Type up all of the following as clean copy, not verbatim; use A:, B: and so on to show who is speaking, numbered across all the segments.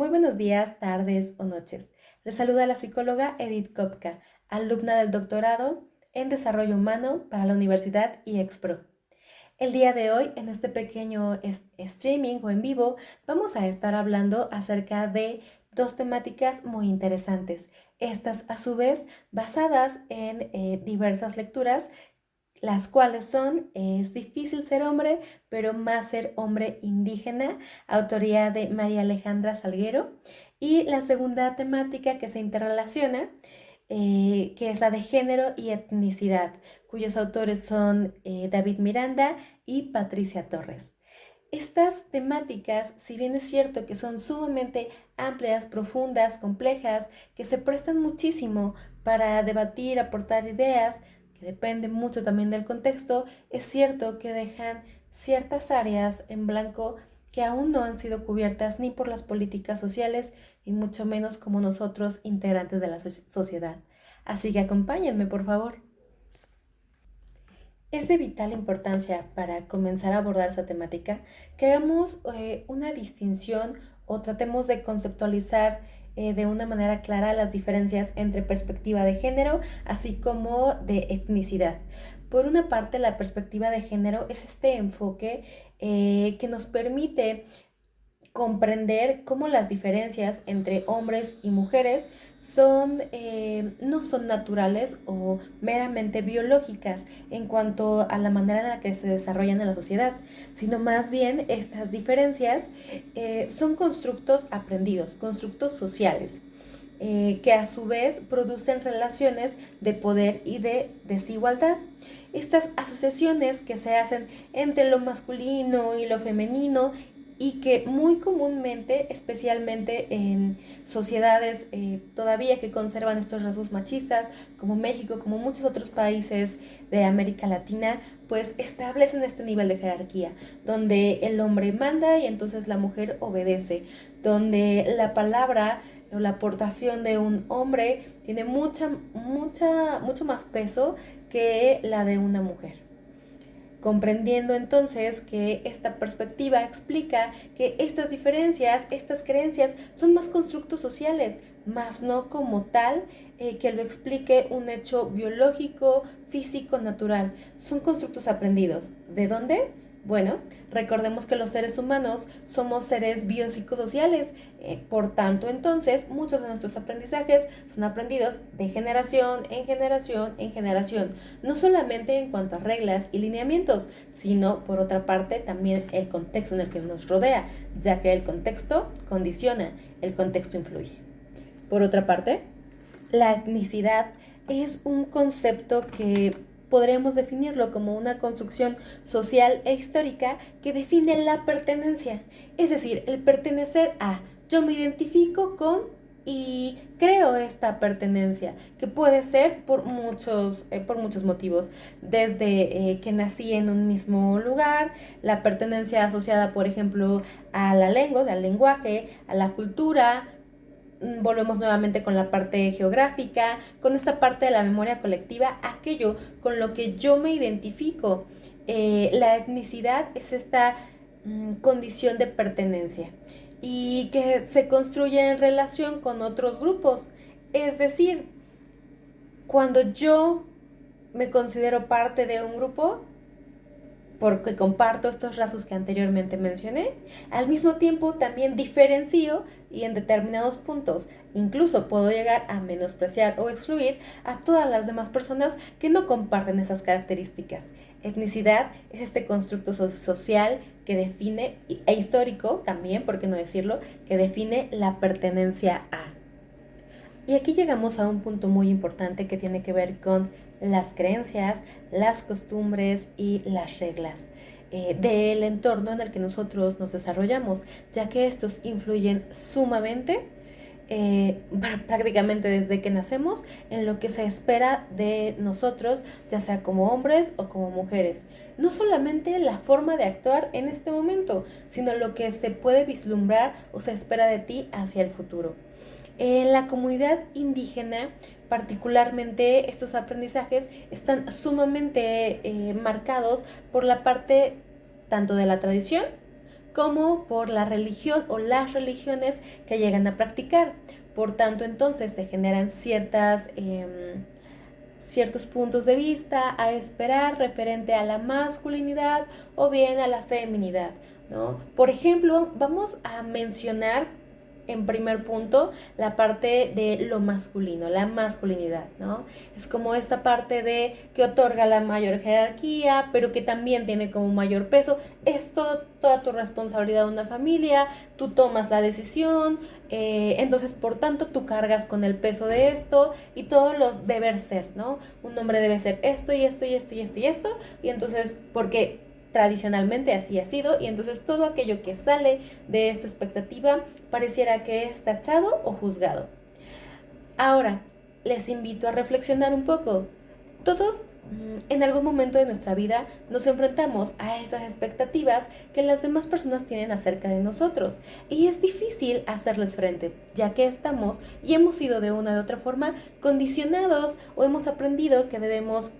A: Muy buenos días, tardes o noches. Les saluda la psicóloga Edith Kopka, alumna del doctorado en Desarrollo Humano para la Universidad IEXPRO. El día de hoy, en este pequeño streaming o en vivo, vamos a estar hablando acerca de dos temáticas muy interesantes. Estas, a su vez, basadas en diversas lecturas, las cuales son Es difícil ser hombre, pero más ser hombre indígena, autoría de María Alejandra Salguero. Y la segunda temática que se interrelaciona, que es la de género y etnicidad, cuyos autores son David Miranda y Patricia Torres. Estas temáticas, si bien es cierto que son sumamente amplias, profundas, complejas, que se prestan muchísimo para debatir, aportar ideas, que depende mucho también del contexto, es cierto que dejan ciertas áreas en blanco que aún no han sido cubiertas ni por las políticas sociales y mucho menos como nosotros, integrantes de la sociedad. Así que acompáñenme, por favor. Es de vital importancia para comenzar a abordar esta temática que hagamos una distinción o tratemos de conceptualizar de una manera clara las diferencias entre perspectiva de género así como de etnicidad. Por una parte, la perspectiva de género es este enfoque que nos permite comprender cómo las diferencias entre hombres y mujeres no son naturales o meramente biológicas en cuanto a la manera en la que se desarrollan en la sociedad, sino más bien estas diferencias son constructos aprendidos, constructos sociales. Que a su vez producen relaciones de poder y de desigualdad. Estas asociaciones que se hacen entre lo masculino y lo femenino y que muy comúnmente, especialmente en sociedades todavía que conservan estos rasgos machistas, como México, como muchos otros países de América Latina, pues establecen este nivel de jerarquía, donde el hombre manda y entonces la mujer obedece, donde la palabra o la aportación de un hombre tiene mucho más peso que la de una mujer. Comprendiendo entonces que esta perspectiva explica que estas diferencias, estas creencias son más constructos sociales, más no como tal que lo explique un hecho biológico, físico, natural. Son constructos aprendidos. ¿De dónde? Bueno, recordemos que los seres humanos somos seres biopsicosociales, por tanto, entonces, muchos de nuestros aprendizajes son aprendidos de generación en generación en generación, no solamente en cuanto a reglas y lineamientos, sino, por otra parte, también el contexto en el que nos rodea, ya que el contexto condiciona, el contexto influye. Por otra parte, la etnicidad es un concepto que podremos definirlo como una construcción social e histórica que define la pertenencia, es decir, el pertenecer a, yo me identifico con y creo esta pertenencia, que puede ser por muchos motivos, desde que nací en un mismo lugar, la pertenencia asociada, por ejemplo, a la lengua, al lenguaje, a la cultura. Volvemos nuevamente con la parte geográfica, con esta parte de la memoria colectiva, aquello con lo que yo me identifico. La etnicidad es esta condición de pertenencia y que se construye en relación con otros grupos. Es decir, cuando yo me considero parte de un grupo, porque comparto estos rasgos que anteriormente mencioné, al mismo tiempo también diferencio y en determinados puntos incluso puedo llegar a menospreciar o excluir a todas las demás personas que no comparten esas características. Etnicidad es este constructo social que define, e histórico también, por qué no decirlo, que define la pertenencia a. Y aquí llegamos a un punto muy importante que tiene que ver con las creencias, las costumbres y las reglas del entorno en el que nosotros nos desarrollamos, ya que estos influyen sumamente, prácticamente desde que nacemos, en lo que se espera de nosotros, ya sea como hombres o como mujeres. No solamente la forma de actuar en este momento, sino lo que se puede vislumbrar o se espera de ti hacia el futuro. En la comunidad indígena, particularmente, estos aprendizajes están sumamente marcados por la parte tanto de la tradición como por la religión o las religiones que llegan a practicar. Por tanto, entonces se generan ciertos puntos de vista a esperar referente a la masculinidad o bien a la feminidad, ¿no? Por ejemplo, vamos a mencionar en primer punto la parte de lo masculino, la masculinidad, ¿no? Es como esta parte de que otorga la mayor jerarquía, pero que también tiene como mayor peso. Es toda tu responsabilidad de una familia, tú tomas la decisión, entonces por tanto tú cargas con el peso de esto y todos los deber ser, ¿no? Un hombre debe ser esto y esto y esto y esto y esto, y entonces, porque tradicionalmente así ha sido, y entonces todo aquello que sale de esta expectativa pareciera que es tachado o juzgado. Ahora, les invito a reflexionar un poco. Todos en algún momento de nuestra vida nos enfrentamos a estas expectativas que las demás personas tienen acerca de nosotros, y es difícil hacerles frente, ya que estamos y hemos sido de una u otra forma condicionados o hemos aprendido que debemos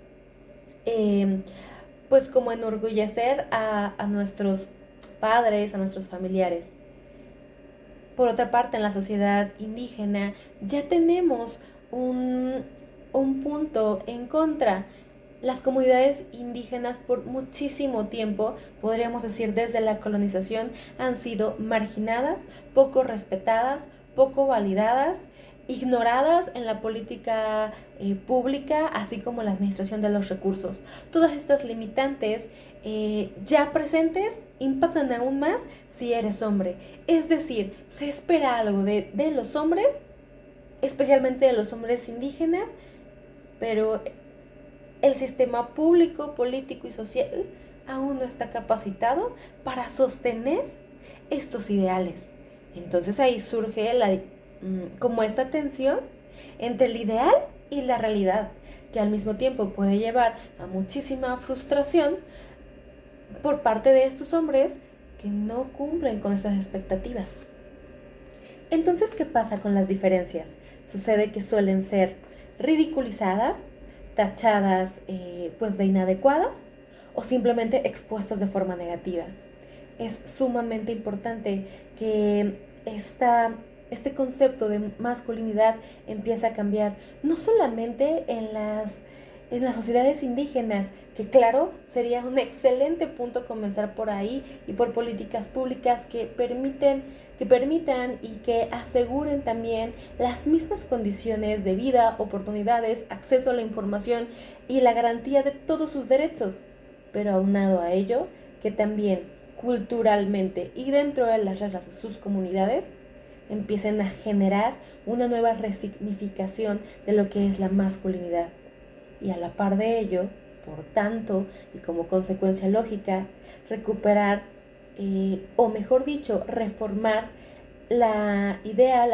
A: pues como enorgullecer a nuestros padres, a nuestros familiares. Por otra parte, en la sociedad indígena ya tenemos un punto en contra. Las comunidades indígenas por muchísimo tiempo, podríamos decir desde la colonización, han sido marginadas, poco respetadas, poco validadas, ignoradas en la política pública, así como la administración de los recursos. Todas estas limitantes ya presentes impactan aún más si eres hombre. Es decir, se espera algo de los hombres, especialmente de los hombres indígenas, pero el sistema público, político y social aún no está capacitado para sostener estos ideales. Entonces ahí surge como esta tensión entre el ideal y la realidad, que al mismo tiempo puede llevar a muchísima frustración por parte de estos hombres que no cumplen con estas expectativas. Entonces, ¿qué pasa con las diferencias? Sucede que suelen ser ridiculizadas, tachadas pues de inadecuadas o simplemente expuestas de forma negativa. Es sumamente importante que este concepto de masculinidad empiece a cambiar, no solamente en las sociedades indígenas, que claro, sería un excelente punto comenzar por ahí y por políticas públicas que permitan y que aseguren también las mismas condiciones de vida, oportunidades, acceso a la información y la garantía de todos sus derechos, pero aunado a ello, que también culturalmente y dentro de las reglas de sus comunidades empiecen a generar una nueva resignificación de lo que es la masculinidad. Y a la par de ello, por tanto, y como consecuencia lógica, recuperar, o mejor dicho, reformar la idea,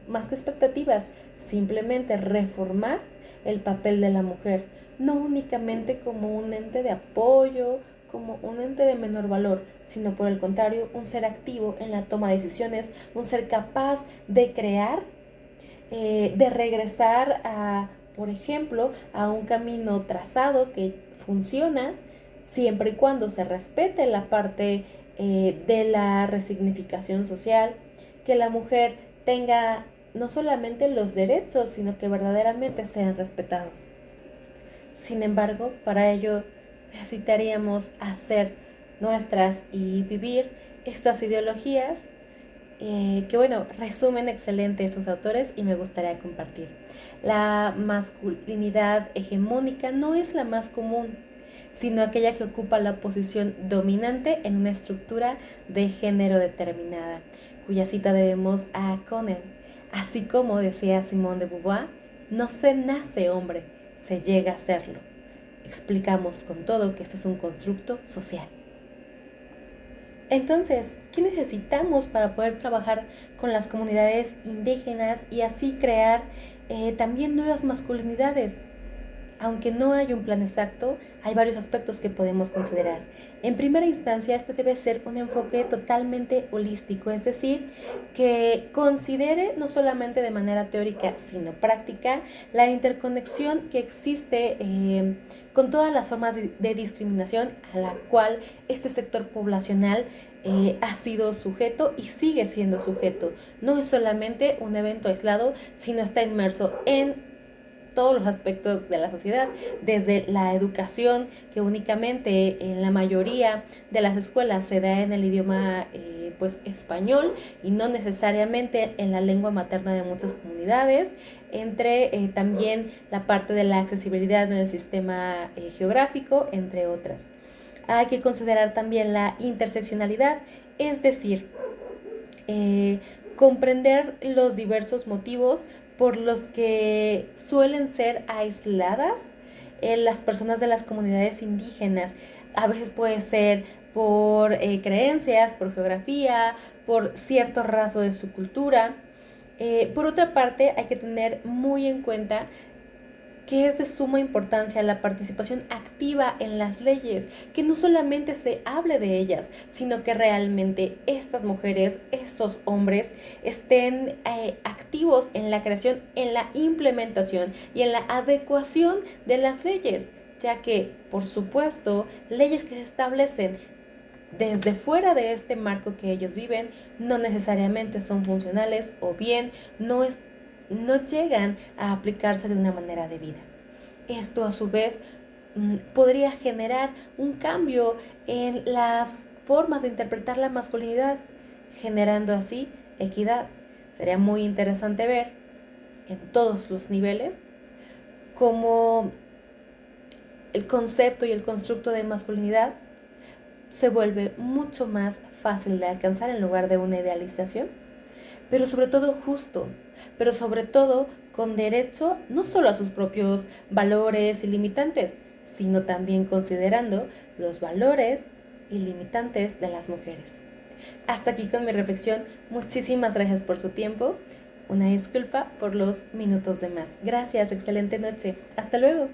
A: más que expectativas, simplemente reformar el papel de la mujer, no únicamente como un ente de apoyo, como un ente de menor valor, sino por el contrario, un ser activo en la toma de decisiones, un ser capaz de crear, de regresar por ejemplo, a un camino trazado que funciona siempre y cuando se respete la parte de la resignificación social, que la mujer tenga no solamente los derechos, sino que verdaderamente sean respetados. Sin embargo, para ello necesitaríamos hacer nuestras y vivir estas ideologías que bueno, resumen excelente estos autores y me gustaría compartir. La masculinidad hegemónica no es la más común, sino aquella que ocupa la posición dominante en una estructura de género determinada, cuya cita debemos a Conan. Así como decía Simone de Beauvoir, no se nace hombre, se llega a serlo. Explicamos con todo que este es un constructo social. Entonces, ¿qué necesitamos para poder trabajar con las comunidades indígenas y así crear también nuevas masculinidades? aunque no hay un plan exacto, hay varios aspectos que podemos considerar. En primera instancia, este debe ser un enfoque totalmente holístico, es decir, que considere no solamente de manera teórica, sino práctica, la interconexión que existe con todas las formas de discriminación a la cual este sector poblacional ha sido sujeto y sigue siendo sujeto. No es solamente un evento aislado, sino está inmerso en todos los aspectos de la sociedad, desde la educación, que únicamente en la mayoría de las escuelas se da en el idioma pues español y no necesariamente en la lengua materna de muchas comunidades, entre también la parte de la accesibilidad en el sistema geográfico, entre otras. Hay que considerar también la interseccionalidad, es decir, comprender los diversos motivos por los que suelen ser aisladas las personas de las comunidades indígenas. A veces puede ser por creencias, por geografía, por cierto rasgo de su cultura. Por otra parte, hay que tener muy en cuenta que es de suma importancia la participación activa en las leyes, que no solamente se hable de ellas, sino que realmente estas mujeres, estos hombres estén activos en la creación, en la implementación y en la adecuación de las leyes, ya que, por supuesto, leyes que se establecen desde fuera de este marco que ellos viven no necesariamente son funcionales o bien no llegan a aplicarse de una manera debida. Esto a su vez podría generar un cambio en las formas de interpretar la masculinidad, generando así equidad. Sería muy interesante ver en todos los niveles cómo el concepto y el constructo de masculinidad se vuelve mucho más fácil de alcanzar en lugar de una idealización, pero sobre todo justo, pero sobre todo con derecho no solo a sus propios valores y limitantes, sino también considerando los valores y limitantes de las mujeres. Hasta aquí con mi reflexión. Muchísimas gracias por su tiempo. Una disculpa por los minutos de más. Gracias, excelente noche. Hasta luego.